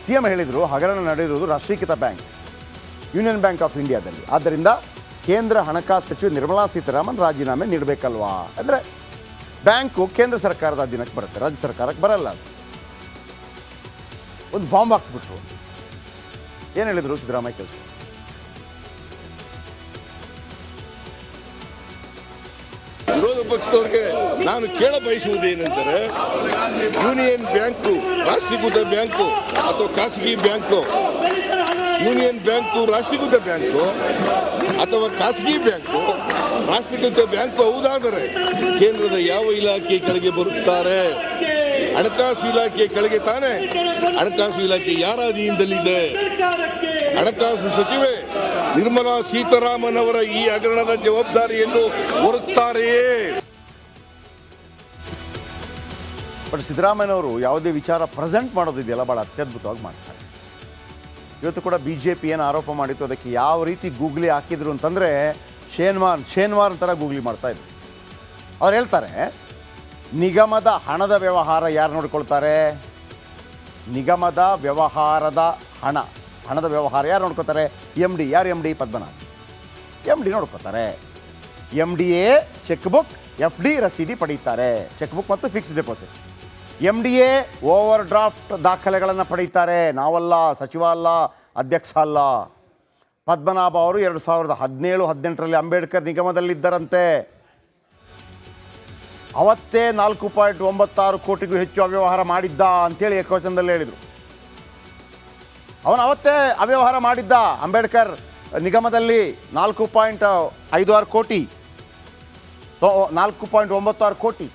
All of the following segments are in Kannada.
CM ಹೇಳಿದರು ಹಗರಣ ನಡೆದಿರುವುದು ರಾಷ್ಟ್ರೀಕೃತ ಬ್ಯಾಂಕ್ ಯೂನಿಯನ್ ಬ್ಯಾಂಕ್ ಆಫ್ ಇಂಡಿಯಾದಲ್ಲಿ. ಆದ್ದರಿಂದ ಕೇಂದ್ರ ಹಣಕಾಸು ಸಚಿವೆ ನಿರ್ಮಲಾ ಸೀತಾರಾಮನ್ ರಾಜೀನಾಮೆ ನೀಡಬೇಕಲ್ವಾ? ಅಂದರೆ ಬ್ಯಾಂಕು ಕೇಂದ್ರ ಸರ್ಕಾರದ ಅಧೀನಕ್ಕೆ ಬರುತ್ತೆ, ರಾಜ್ಯ ಸರ್ಕಾರಕ್ಕೆ ಬರಲ್ಲ. ಒಂದು ಬಾಂಬ್ ಹಾಕ್ಬಿಟ್ರು. ಏನು ಹೇಳಿದರು ಸಿದ್ದರಾಮಯ್ಯ? ಕೆಲಸ ವಿರೋಧ ಪಕ್ಷದವರಿಗೆ ನಾನು ಕೇಳ ಬಯಸುವುದೇನೆಂದರೆ, ಯೂನಿಯನ್ ಬ್ಯಾಂಕು ರಾಷ್ಟ್ರೀಕೃತ ಬ್ಯಾಂಕು ಅಥವಾ ಖಾಸಗಿ ಬ್ಯಾಂಕು, ಯೂನಿಯನ್ ಬ್ಯಾಂಕು ರಾಷ್ಟ್ರೀಕೃತ ಬ್ಯಾಂಕು ಅಥವಾ ಖಾಸಗಿ ಬ್ಯಾಂಕು ರಾಷ್ಟ್ರೀಕೃತ ಬ್ಯಾಂಕು ಹೌದಾದರೆ ಕೇಂದ್ರದ ಯಾವ ಇಲಾಖೆ ಕೆಳಗೆ ಬರುತ್ತಾರೆ? ಹಣಕಾಸು ಇಲಾಖೆ ಕೆಳಗೆ ತಾನೇ. ಹಣಕಾಸು ಇಲಾಖೆ ಯಾರ ಅಧೀನದಲ್ಲಿದೆ? ಹಣಕಾಸು ಸಚಿವೆ ನಿರ್ಮಲಾ ಸೀತಾರಾಮನ್ ಅವರ ಈ ಹಗರಣದ ಜವಾಬ್ದಾರಿಯನ್ನು ಹೊರುತ್ತಾರೆಯೇ? ಬಟ್ ಸಿದ್ದರಾಮಯ್ಯನವರು ಯಾವುದೇ ವಿಚಾರ ಪ್ರೆಸೆಂಟ್ ಮಾಡೋದಿದೆಯಲ್ಲ ಭಾಳ ಅತ್ಯದ್ಭುತವಾಗಿ ಮಾಡ್ತಾರೆ. ಇವತ್ತು ಕೂಡ BJP ಏನು ಆರೋಪ ಮಾಡಿತ್ತು ಅದಕ್ಕೆ ಯಾವ ರೀತಿ ಗೂಗ್ಲಿ ಹಾಕಿದ್ರು ಅಂತಂದರೆ ಶೇನ್ವಾರ್ ಥರ ಗೂಗ್ಲಿ ಮಾಡ್ತಾಯಿದ್ರು. ಅವ್ರು ಹೇಳ್ತಾರೆ ನಿಗಮದ ಹಣದ ವ್ಯವಹಾರ ಯಾರು ನೋಡ್ಕೊಳ್ತಾರೆ? ನಿಗಮದ ವ್ಯವಹಾರದ ಹಣದ ವ್ಯವಹಾರ ಯಾರು ನೋಡ್ಕೋತಾರೆ? MD. ಯಾರು MD? ಪದ್ಮನಾಭ್. MD ನೋಡ್ಕೋತಾರೆ. MDA ಚೆಕ್ ಬುಕ್, FD ರಸೀದಿ ಪಡೀತಾರೆ, ಚೆಕ್ ಬುಕ್ ಮತ್ತು fixed deposit. MDA over draft ದಾಖಲೆಗಳನ್ನು ಪಡೀತಾರೆ. ನಾವಲ್ಲ, ಸಚಿವ ಅಲ್ಲ, ಅಧ್ಯಕ್ಷ ಅಲ್ಲ. ಪದ್ಮನಾಭ ಅವರು 2017-18ರಲ್ಲಿ ಅಂಬೇಡ್ಕರ್ ನಿಗಮದಲ್ಲಿದ್ದರಂತೆ. ಅವತ್ತೇ 4.96 ಕೋಟಿಗೂ ಹೆಚ್ಚು ಅವ್ಯವಹಾರ ಮಾಡಿದ್ದ ಅಂತೇಳಿ ಏಕವಚನದಲ್ಲಿ ಹೇಳಿದರು. ಅವನು ಅವತ್ತೇ ಅವ್ಯವಹಾರ ಮಾಡಿದ್ದ ಅಂಬೇಡ್ಕರ್ ನಿಗಮದಲ್ಲಿ 4.56 ಕೋಟಿ, 4.96 ಕೋಟಿ.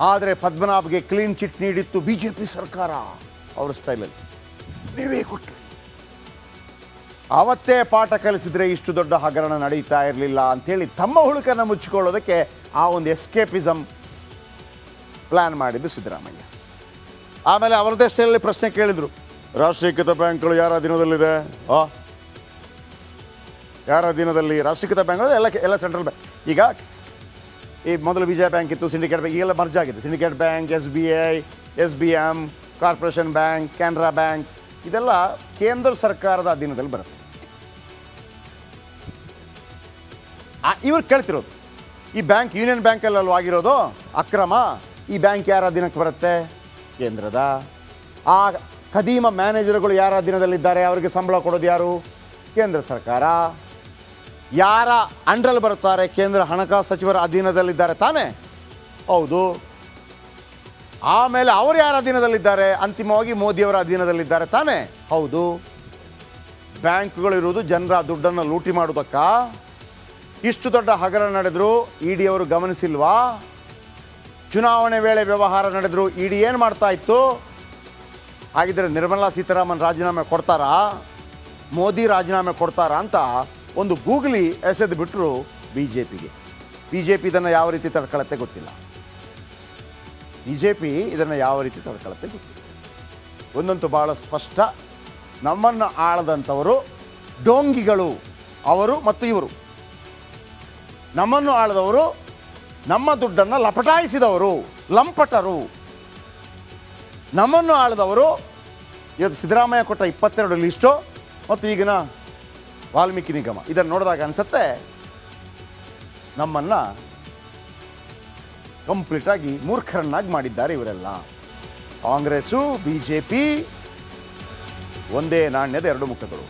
ಆದರೆ ಪದ್ಮನಾಭ್ಗೆ ಕ್ಲೀನ್ ಚಿಟ್ ನೀಡಿತ್ತು BJP ಸರ್ಕಾರ. ಅವ್ರ ಸ್ಟೈಲಲ್ಲಿ ನೀವೇ ಕೊಟ್ಟರೆ ಅವತ್ತೇ ಪಾಠ ಕಲಿಸಿದ್ರೆ ಇಷ್ಟು ದೊಡ್ಡ ಹಗರಣ ನಡೀತಾ ಇರಲಿಲ್ಲ ಅಂಥೇಳಿ ತಮ್ಮ ಹುಳುಕನ್ನು ಮುಚ್ಚಿಕೊಳ್ಳೋದಕ್ಕೆ ಆ ಒಂದು ಎಸ್ಕೇಪಿಸಮ್ ಪ್ಲ್ಯಾನ್ ಮಾಡಿದ್ದು ಸಿದ್ದರಾಮಯ್ಯ. ಆಮೇಲೆ ಅವರದೇ ಸ್ಟೈಲಲ್ಲಿ ಪ್ರಶ್ನೆ ಕೇಳಿದರು, ರಾಷ್ಟ್ರೀಕೃತ ಬ್ಯಾಂಕ್ಗಳು ಯಾರ ಅಧೀನದಲ್ಲಿದೆ? ಯಾರ ಅಧೀನದಲ್ಲಿ? ರಾಷ್ಟ್ರೀಕೃತ ಬ್ಯಾಂಕ್ಗಳು ಎಲ್ಲ ಸೆಂಟ್ರಲ್ ಬ್ಯಾಂಕ್. ಈಗ ಈ ಮೊದಲು ವಿಜಯ ಬ್ಯಾಂಕ್ ಇತ್ತು, ಸಿಂಡಿಕೇಟ್ ಬ್ಯಾಂಕ್, ಈಗೆಲ್ಲ ಮರ್ಜ್ ಆಗಿದೆ. Syndicate bank, SBI, SBM, corporation bank, Canara bank, ಇದೆಲ್ಲ ಕೇಂದ್ರ ಸರ್ಕಾರದ ಅಧೀನದಲ್ಲಿ ಬರುತ್ತೆ. ಇವ್ರು ಕೇಳ್ತಿರೋದು, ಈ ಬ್ಯಾಂಕ್ ಯೂನಿಯನ್ ಬ್ಯಾಂಕಲ್ಲಲ್ವ ಆಗಿರೋದು ಅಕ್ರಮ? ಈ ಬ್ಯಾಂಕ್ ಯಾರ ಅಧೀನಕ್ಕೆ ಬರುತ್ತೆ? ಕೇಂದ್ರದ. ಆ ಖದೀಮ ಮ್ಯಾನೇಜರ್ಗಳು ಯಾರ ಅಧೀನದಲ್ಲಿದ್ದಾರೆ? ಅವರಿಗೆ ಸಂಬಳ ಕೊಡೋದು ಯಾರು? ಕೇಂದ್ರ ಸರ್ಕಾರ. ಯಾರ ಅಂಡರಲ್ಲಿ ಬರುತ್ತಾರೆ? ಕೇಂದ್ರ ಹಣಕಾಸು ಸಚಿವರ ಅಧೀನದಲ್ಲಿದ್ದಾರೆ ತಾನೇ? ಹೌದು. ಆಮೇಲೆ ಅವರು ಯಾರ ಅಧೀನದಲ್ಲಿದ್ದಾರೆ? ಅಂತಿಮವಾಗಿ ಮೋದಿಯವರ ಅಧೀನದಲ್ಲಿದ್ದಾರೆ ತಾನೇ? ಹೌದು. ಬ್ಯಾಂಕ್ಗಳಿರುವುದು ಜನರ ದುಡ್ಡನ್ನು ಲೂಟಿ ಮಾಡೋದಕ್ಕ? ಇಷ್ಟು ದೊಡ್ಡ ಹಗರಣ ನಡೆದರೂ ED ಅವರು ಗಮನಿಸಿಲ್ವಾ? ಚುನಾವಣೆ ವೇಳೆ ವ್ಯವಹಾರ ನಡೆದರೂ ED ಏನು ಮಾಡ್ತಾ ಇತ್ತು? ಹಾಗಿದ್ರೆ ನಿರ್ಮಲಾ ಸೀತಾರಾಮನ್ ರಾಜೀನಾಮೆ ಕೊಡ್ತಾರಾ? ಮೋದಿ ರಾಜೀನಾಮೆ ಕೊಡ್ತಾರಾ ಅಂತ ಒಂದು ಗೂಗ್ಲಿ ಎಸೆದು ಬಿಟ್ಟರು BJPಗೆ. BJP ಇದನ್ನು ಯಾವ ರೀತಿ ತಡ್ಕೊಳ್ಳುತ್ತೆ ಗೊತ್ತಿಲ್ಲ. BJP ಇದನ್ನು ಯಾವ ರೀತಿ ತಡ್ಕೊಳ್ಳುತ್ತೆ ಗೊತ್ತಿಲ್ಲ. ಒಂದಂತೂ ಭಾಳ ಸ್ಪಷ್ಟ, ನಮ್ಮನ್ನು ಆಳದಂಥವರು ಡೋಂಗಿಗಳು ಅವರು ಮತ್ತು ಇವರು. ನಮ್ಮನ್ನು ಆಳದವರು, ನಮ್ಮ ದುಡ್ಡನ್ನು ಲಪಟಾಯಿಸಿದವರು, ಲಂಪಟರು. ನಮ್ಮನ್ನು ಆಳದವರು ಇವತ್ತು ಸಿದ್ದರಾಮಯ್ಯ ಕೊಟ್ಟ 22 ಲಿಸ್ಟು ಮತ್ತು ಈಗಿನ ವಾಲ್ಮೀಕಿ ನಿಗಮ, ಇದನ್ನು ನೋಡಿದಾಗ ಅನಿಸುತ್ತೆ ನಮ್ಮನ್ನು ಕಂಪ್ಲೀಟಾಗಿ ಮೂರ್ಖರನ್ನಾಗಿ ಮಾಡಿದ್ದಾರೆ ಇವರೆಲ್ಲ. ಕಾಂಗ್ರೆಸ್ಸು BJP ಒಂದೇ ನಾಣ್ಯದ ಎರಡು ಮುಖಗಳು.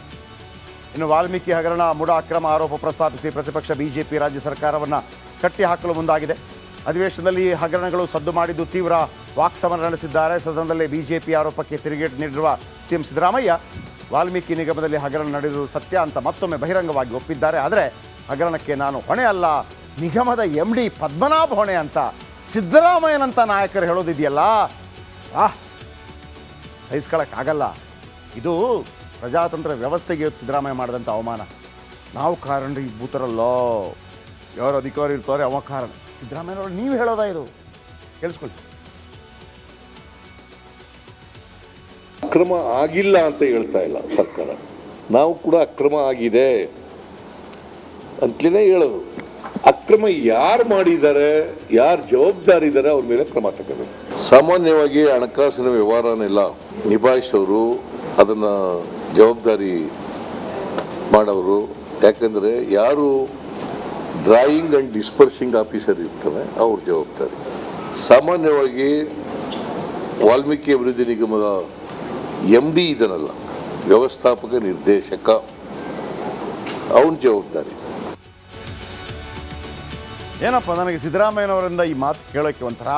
ಇನ್ನು ವಾಲ್ಮೀಕಿ ಹಗರಣ ಮುಡ ಅಕ್ರಮ ಆರೋಪ ಪ್ರಸ್ತಾಪಿಸಿ ಪ್ರತಿಪಕ್ಷ BJP ರಾಜ್ಯ ಸರ್ಕಾರವನ್ನು ಕಟ್ಟಿ ಹಾಕಲು ಮುಂದಾಗಿದೆ. ಅಧಿವೇಶನದಲ್ಲಿ ಹಗರಣಗಳು ಸದ್ದು ಮಾಡಿದ್ದು ತೀವ್ರ ವಾಕ್ಸಮರ ನಡೆಸಿದ್ದಾರೆ. ಸದನದಲ್ಲಿ BJP ಆರೋಪಕ್ಕೆ ತಿರುಗೇಟು ನೀಡಿರುವ CM ಸಿದ್ದರಾಮಯ್ಯ ವಾಲ್ಮೀಕಿ ನಿಗಮದಲ್ಲಿ ಹಗರಣ ನಡೆದಿರುವುದು ಸತ್ಯ ಅಂತ ಮತ್ತೊಮ್ಮೆ ಬಹಿರಂಗವಾಗಿ ಒಪ್ಪಿದ್ದಾರೆ. ಆದರೆ ಹಗರಣಕ್ಕೆ ನಾನು ಹೊಣೆ ಅಲ್ಲ, ನಿಗಮದ MD ಪದ್ಮನಾಭ್ ಹೊಣೆ ಅಂತ ಸಿದ್ದರಾಮಯ್ಯನಂಥ ನಾಯಕರು ಹೇಳೋದಿದೆಯಲ್ಲ, ಸಹಿಸ್ಕೊಳ್ಳೋಕ್ಕಾಗಲ್ಲ. ಇದು ಪ್ರಜಾತಂತ್ರ ವ್ಯವಸ್ಥೆಗೆ ಸಿದ್ದರಾಮಯ್ಯ ಮಾಡಿದಂಥ ಅವಮಾನ. ನಾವು ಕಾರಣ ಭೂತರಲ್ಲೋ, ಯಾರು ಅಧಿಕಾರಿ ಇರ್ತಾರೆ ಅವ ಕಾರಣ. ಸಿದ್ದರಾಮಯ್ಯನವರು ನೀವು ಹೇಳೋದಾ? ಇದು ಕೇಳಿಸ್ಕೊಳ್ಳಿ. ಅಕ್ರಮ ಆಗಿಲ್ಲ ಅಂತ ಹೇಳ್ತಾ ಇಲ್ಲ ಸರ್ಕಾರ, ನಾವು ಕೂಡ ಅಕ್ರಮ ಆಗಿದೆ ಅಂತಲೇ ಹೇಳೋದು. ಅಕ್ರಮ ಯಾರು ಮಾಡಿದ್ದಾರೆ, ಯಾರು ಜವಾಬ್ದಾರಿ ಇದ್ದಾರೆ ಅವ್ರ ಮೇಲೆ ಕ್ರಮ ತಗೋಬೇಕು. ಸಾಮಾನ್ಯವಾಗಿ ಹಣಕಾಸಿನ ವ್ಯವಹಾರನೆಲ್ಲ ನಿಭಾಯಿಸೋರು ಅದನ್ನು ಜವಾಬ್ದಾರಿ ಮಾಡೋರು. ಯಾಕಂದರೆ ಯಾರು ಡ್ರಾಯಿಂಗ್ ಆ್ಯಂಡ್ ಡಿಸ್ಪರ್ಸಿಂಗ್ ಆಫೀಸರ್ ಇರ್ತಾರೆ ಅವ್ರ ಜವಾಬ್ದಾರಿ. ಸಾಮಾನ್ಯವಾಗಿ ವಾಲ್ಮೀಕಿ ಅಭಿವೃದ್ಧಿ ನಿಗಮದ MD ಇದನ್ನಲ್ಲ, ವ್ಯವಸ್ಥಾಪಕ ನಿರ್ದೇಶಕ, ಅವನ ಜವಾಬ್ದಾರಿ. ಏನಪ್ಪ ನನಗೆ ಸಿದ್ದರಾಮಯ್ಯನವರಿಂದ ಈ ಮಾತು ಕೇಳೋಕ್ಕೆ ಒಂಥರ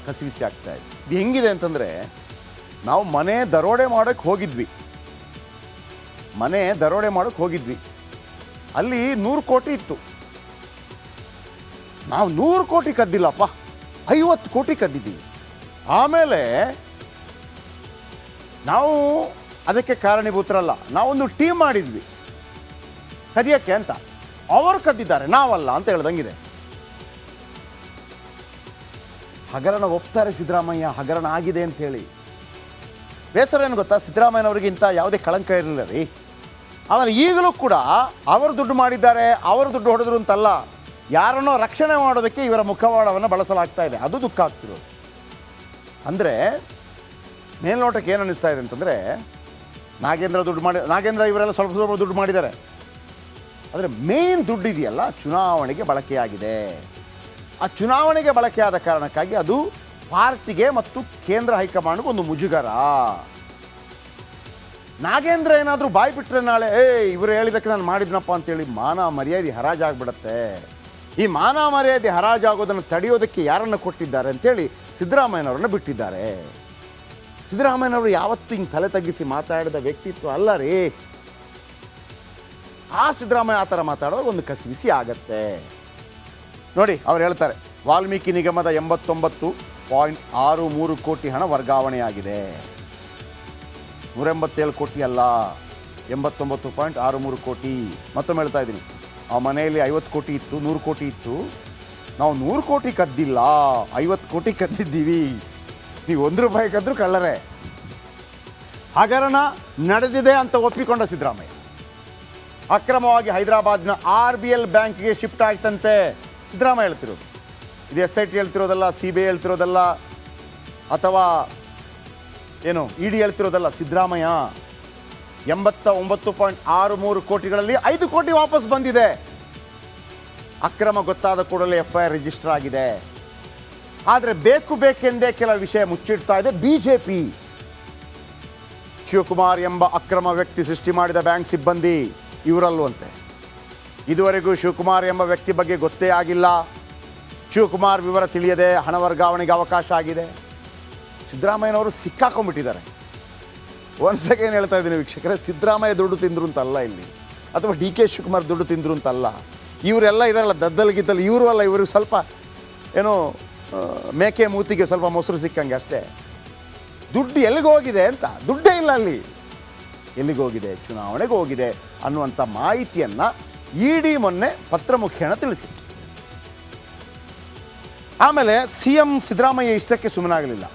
ಕಸಿವಿಸಿ ಆಗ್ತಾ ಇದೆ. ಇದು ಹೆಂಗಿದೆ ಅಂತಂದರೆ, ನಾವು ಮನೆ ದರೋಡೆ ಮಾಡೋಕ್ಕೆ ಹೋಗಿದ್ವಿ. ಅಲ್ಲಿ 100 ಕೋಟಿ ಇತ್ತು. ನಾವು 100 ಕೋಟಿ ಕದ್ದಿಲ್ಲಪ್ಪ, 50 ಕೋಟಿ ಕದ್ದಿದ್ದೀವಿ. ಆಮೇಲೆ ನಾವು ಅದಕ್ಕೆ ಕಾರಣೀಭೂತರಲ್ಲ, ನಾವೊಂದು ಟೀಮ್ ಮಾಡಿದ್ವಿ ಕದಿಯೋಕ್ಕೆ ಅಂತ. ಅವರು ಕದ್ದಿದ್ದಾರೆ, ನಾವಲ್ಲ ಅಂತ ಹೇಳ್ದಂಗಿದೆ. ಹಗರಣ ಒಪ್ತಾರೆ ಸಿದ್ದರಾಮಯ್ಯ, ಹಗರಣ ಆಗಿದೆ ಅಂತ ಹೇಳಿ. ಬೇಸರ ಏನು ಗೊತ್ತಾ, ಸಿದ್ದರಾಮಯ್ಯನವ್ರಿಗಿಂತ ಯಾವುದೇ ಕಳಂಕ ಇರಲಿಲ್ಲ ರೀ. ಆಮೇಲೆ ಈಗಲೂ ಕೂಡ ಅವರು ದುಡ್ಡು ಮಾಡಿದ್ದಾರೆ, ಅವರು ದುಡ್ಡು ಹೊಡೆದ್ರು ಅಂತಲ್ಲ, ಯಾರನ್ನೋ ರಕ್ಷಣೆ ಮಾಡೋದಕ್ಕೆ ಇವರ ಮುಖವಾಡವನ್ನು ಬಳಸಲಾಗ್ತಾ ಇದೆ. ಅದು ದುಃಖ ಆಗ್ತಿರೋದು. ಅಂದರೆ ಮೇಲ್ನೋಟಕ್ಕೆ ಏನು ಅನ್ನಿಸ್ತಾ ಇದೆ ಅಂತಂದರೆ, ನಾಗೇಂದ್ರ ಇವರೆಲ್ಲ ಸ್ವಲ್ಪ ದುಡ್ಡು ಮಾಡಿದ್ದಾರೆ. ಆದರೆ ಮೇನ್ ದುಡ್ಡು ಇದೆಯಲ್ಲ, ಚುನಾವಣೆಗೆ ಬಳಕೆಯಾಗಿದೆ. ಆ ಚುನಾವಣೆಗೆ ಬಳಕೆಯಾದ ಕಾರಣಕ್ಕಾಗಿ ಅದು ಪಾರ್ಟಿಗೆ ಮತ್ತು ಕೇಂದ್ರ ಹೈಕಮಾಂಡ್ಗೆ ಒಂದು ಮುಜುಗರ. ನಾಗೇಂದ್ರ ಏನಾದರೂ ಬಾಯಿ ಬಿಟ್ಟರೆ ನಾಳೆ ಇವರು ಹೇಳಿದ್ದಕ್ಕೆ ನಾನು ಮಾಡಿದ್ನಪ್ಪ ಅಂತೇಳಿ ಮಾನ ಮರ್ಯಾದೆ ಹರಾಜಾಗ್ಬಿಡತ್ತೆ. ಈ ಮಾನ ಮರ್ಯಾದೆ ಹರಾಜಾಗೋದನ್ನು ತಡೆಯೋದಕ್ಕೆ ಯಾರನ್ನು ಕೊಟ್ಟಿದ್ದಾರೆ ಅಂತೇಳಿ ಸಿದ್ದರಾಮಯ್ಯನವ್ರನ್ನ ಬಿಟ್ಟಿದ್ದಾರೆ. ಸಿದ್ದರಾಮಯ್ಯನವರು ಯಾವತ್ತೂ ಹಿಂಗೆ ತಲೆ ತಗ್ಗಿಸಿ ಮಾತಾಡಿದ ವ್ಯಕ್ತಿತ್ವ ಅಲ್ಲ ರೀ. ಆ ಸಿದ್ದರಾಮಯ್ಯ ಆ ಥರ ಮಾತಾಡೋದು ಒಂದು ಕಸಿವಿಸಿ ಆಗತ್ತೆ ನೋಡಿ. ಅವ್ರು ಹೇಳ್ತಾರೆ, ವಾಲ್ಮೀಕಿ ನಿಗಮದ 89.63 ಕೋಟಿ ಹಣ ವರ್ಗಾವಣೆಯಾಗಿದೆ. 187 ಕೋಟಿ ಅಲ್ಲ, 89.63 ಕೋಟಿ. ಮತ್ತೊಮ್ಮೆ ಹೇಳ್ತಾ ಇದ್ದೀನಿ, ಆ ಮನೆಯಲ್ಲಿ 50 ಕೋಟಿ ಇತ್ತು, 100 ಕೋಟಿ ಇತ್ತು. ನಾವು 100 ಕೋಟಿ ಕದ್ದಿಲ್ಲ, 50 ಕೋಟಿ ಕದ್ದಿದ್ದೀವಿ. ನೀವು 1 ರೂಪಾಯಿ ಕದ್ದರೂ ಕಳ್ಳರೇ. ಹಗರಣ ನಡೆದಿದೆ ಅಂತ ಒಪ್ಪಿಕೊಂಡ ಸಿದ್ದರಾಮಯ್ಯ. ಅಕ್ರಮವಾಗಿ ಹೈದರಾಬಾದ್ನ RBL ಬ್ಯಾಂಕ್ಗೆ ಶಿಫ್ಟ್ ಆಯ್ತಂತೆ. ಸಿದ್ದರಾಮಯ್ಯ ಹೇಳ್ತಿರೋದು ಇದು, SIT ಹೇಳ್ತಿರೋದಲ್ಲ, CBI ಹೇಳ್ತಿರೋದಲ್ಲ, ಅಥವಾ ಏನು ED ಹೇಳ್ತಿರೋದಲ್ಲ. ಸಿದ್ದರಾಮಯ್ಯ 89.63 ಕೋಟಿಗಳಲ್ಲಿ 5 ಕೋಟಿ ವಾಪಸ್ ಬಂದಿದೆ. ಅಕ್ರಮ ಗೊತ್ತಾದ ಕೂಡಲೇ FIR ರಿಜಿಸ್ಟರ್ ಆಗಿದೆ. ಆದರೆ ಬೇಕೆಂದೇ ಕೆಲವು ವಿಷಯ ಮುಚ್ಚಿಡ್ತಾ ಇದೆ BJP. ಶಿವಕುಮಾರ್ ಎಂಬ ಅಕ್ರಮ ವ್ಯಕ್ತಿ ಸೃಷ್ಟಿ ಮಾಡಿದ ಬ್ಯಾಂಕ್ ಸಿಬ್ಬಂದಿ ಇವರಲ್ಲುವಂತೆ. ಇದುವರೆಗೂ ಶಿವಕುಮಾರ್ ಎಂಬ ವ್ಯಕ್ತಿ ಬಗ್ಗೆ ಗೊತ್ತೇ ಆಗಿಲ್ಲ. ಶಿವಕುಮಾರ್ ವಿವರ ತಿಳಿಯದೆ ಹಣ ವರ್ಗಾವಣೆಗೆ ಅವಕಾಶ ಆಗಿದೆ. ಸಿದ್ದರಾಮಯ್ಯನವರು ಸಿಕ್ಕಾಕೊಂಡ್ಬಿಟ್ಟಿದ್ದಾರೆ. ಒನ್ಸಗೆ ಏನು ಹೇಳ್ತಾ ಇದ್ದೀನಿ ವೀಕ್ಷಕರೇ, ಸಿದ್ದರಾಮಯ್ಯ ದುಡ್ಡು ತಿಂದರು ಅಂತಲ್ಲ ಇಲ್ಲಿ, ಅಥವಾ DK ಶಿವಕುಮಾರ್ ದುಡ್ಡು ತಿಂದರು ಅಂತಲ್ಲ. ಇವರೆಲ್ಲ ಇದರಲ್ಲ ದದ್ದಲ್ ಇವರು ಅಲ್ಲ. ಇವ್ರಿಗೆ ಸ್ವಲ್ಪ ಏನೋ ಮೇಕೆ ಮೂತಿಗೆ ಸ್ವಲ್ಪ ಮೊಸರು ಸಿಕ್ಕಂಗೆ ಅಷ್ಟೇ. ದುಡ್ಡು ಎಲ್ಲಿಗೆ ಹೋಗಿದೆ ಅಂತ, ದುಡ್ಡೇ ಇಲ್ಲ ಅಲ್ಲಿ. ಎಲ್ಲಿಗೆ ಹೋಗಿದೆ? ಚುನಾವಣೆಗೆ ಹೋಗಿದೆ ಅನ್ನುವಂಥ ಮಾಹಿತಿಯನ್ನು ED ಮೊನ್ನೆ ಪತ್ರ ಮುಖೇನ ತಿಳಿಸಿತ್ತು. ಆಮೇಲೆ CM ಸಿದ್ದರಾಮಯ್ಯ ಇಷ್ಟಕ್ಕೆ ಸುಮ್ಮನಾಗಲಿಲ್ಲ.